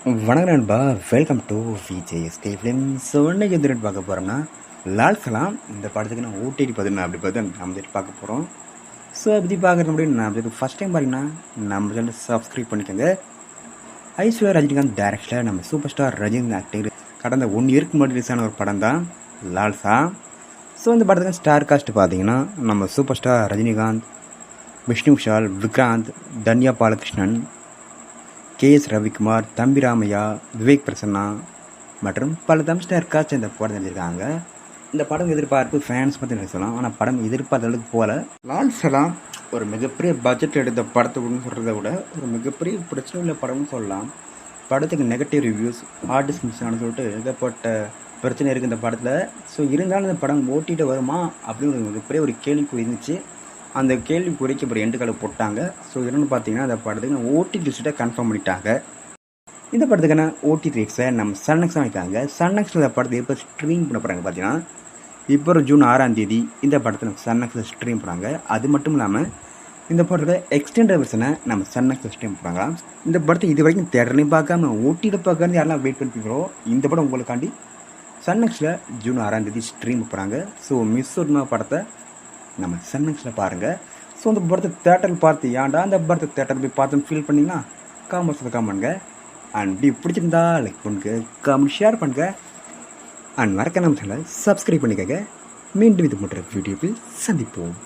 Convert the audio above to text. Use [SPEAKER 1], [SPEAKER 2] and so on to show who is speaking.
[SPEAKER 1] வணக்கம் நண்பா, welcome to VJSK film. So இன்னைக்கு எந்த ரேட் பார்க்க போகிறோம்னா லால் சலாம் இந்த படத்துக்கு நான் ஓடிடி பார்த்துருந்தேன். அப்படி பார்த்து நம்ம வந்துட்டு பார்க்க போகிறோம். ஸோ அப்படி பார்க்குறது முடியும். நான் அப்படி ஃபஸ்ட் டைம் பார்த்தீங்கன்னா நம்ம சேனல் சப்ஸ்கிரைப் பண்ணிக்கோங்க. ஐஸ்வர்யா ரஜினிகாந்த் டைரக்ஷனில் நம்ம சூப்பர் ஸ்டார் ரஜினி ஆக்டர் கடந்த 1 இயருக்கு முன்னாடி ரிலீஸ் ஆன ஒரு படம் தான் லால் சலாம். ஸோ இந்த படத்துக்கு ஸ்டார் காஸ்ட் பார்த்தீங்கன்னா நம்ம super star Rajinikanth, Vishnu Vishal, Vikranth, Dhanya Balakrishnan, KS Ravikumar, Thambi Ramaiah, Vivek Prasanna மற்றும் பல தமிழ்ஸ்டார் காட்சி இந்த படம் செஞ்சுருக்காங்க. இந்த படம் எதிர்பார்ப்பு ஃபேன்ஸ் பற்றி சொல்லலாம். ஆனால் படம் எதிர்பார்த்த அளவுக்கு போல. லால் சலாம் ஒரு மிகப்பெரிய பட்ஜெட் எடுத்த படத்துக்குன்னு சொல்கிறத விட ஒரு மிகப்பெரிய பிரச்சனை உள்ள படம்னு சொல்லலாம். படத்துக்கு நெகட்டிவ் ரிவ்யூஸ், ஆர்டிஸ்ட் மிஸ்ஸானு சொல்லிட்டு ஏகப்பட்ட பிரச்சனை இருக்குது இந்த படத்தில். ஸோ இருந்தாலும் இந்த படம் ஓட்டிகிட்டு வருமா அப்படின்னு ஒரு மிகப்பெரிய ஒரு கேள்விக்குறி இருந்துச்சு. அந்த கேள்வி குறிக்க அப்புறம் எண்டு கார்டு போட்டாங்க. ஸோ என்னென்னு பார்த்தீங்கன்னா அந்த படத்துக்கு ஓடிடி லிஸ்ட்டை கன்ஃபார்ம் பண்ணிட்டாங்க. இந்த படத்துக்கான ஓடிடி ரைட்ஸை நம்ம சன்னெக்ஸ் வாங்கிட்டாங்க. சன்னெக்ஸில் இந்த படத்தை எப்போ ஸ்ட்ரீம் பண்ண போகிறாங்க பார்த்தீங்கன்னா இப்போ ஜூன் 6ஆம் தேதி இந்த படத்தை நம்ம சன்னெக்ஸில் ஸ்ட்ரீம் பண்ணுறாங்க. அது மட்டும் இல்லாமல் இந்த படத்தை எக்ஸ்டெண்டட் வெர்ஷனை நம்ம சன்னெக்ஸில் ஸ்ட்ரீம் பண்ணுறாங்க. இந்த படத்தை இது வரைக்கும் தேட்டர்லையும் பார்க்காம ஓடியில் பார்க்காம யாரெல்லாம் வெயிட் பண்ணிக்கிறோம், இந்த படம் உங்களுக்காண்டி சன்னெக்ஸில் ஜூன் 6ஆம் தேதி ஸ்ட்ரீம் பண்ணுறாங்க. ஸோ மிஸ் ஒன்றுமா படத்தை நம்ம சன்னெக்ஸில் பாருங்கள். ஸோ அந்த படத்தை தேட்டரில் பார்த்து ஏன்டா அந்த படத்தை தேட்டரில் போய் பார்த்துன்னு ஃபீல் பண்ணிங்கன்னா காமெண்ட்ஸில் காமெண்ட்ங்க. அண்ட் இப்படி பிடிச்சிருந்தா லைக் பண்ணுங்க, காமெண்ட் ஷேர் பண்ணுங்க. அண்ட் மறக்க நம்ம சேனலை சப்ஸ்கிரைப் பண்ணிக்கங்க. மீண்டும் இது போன்ற வீடியோவில் சந்திப்போம்.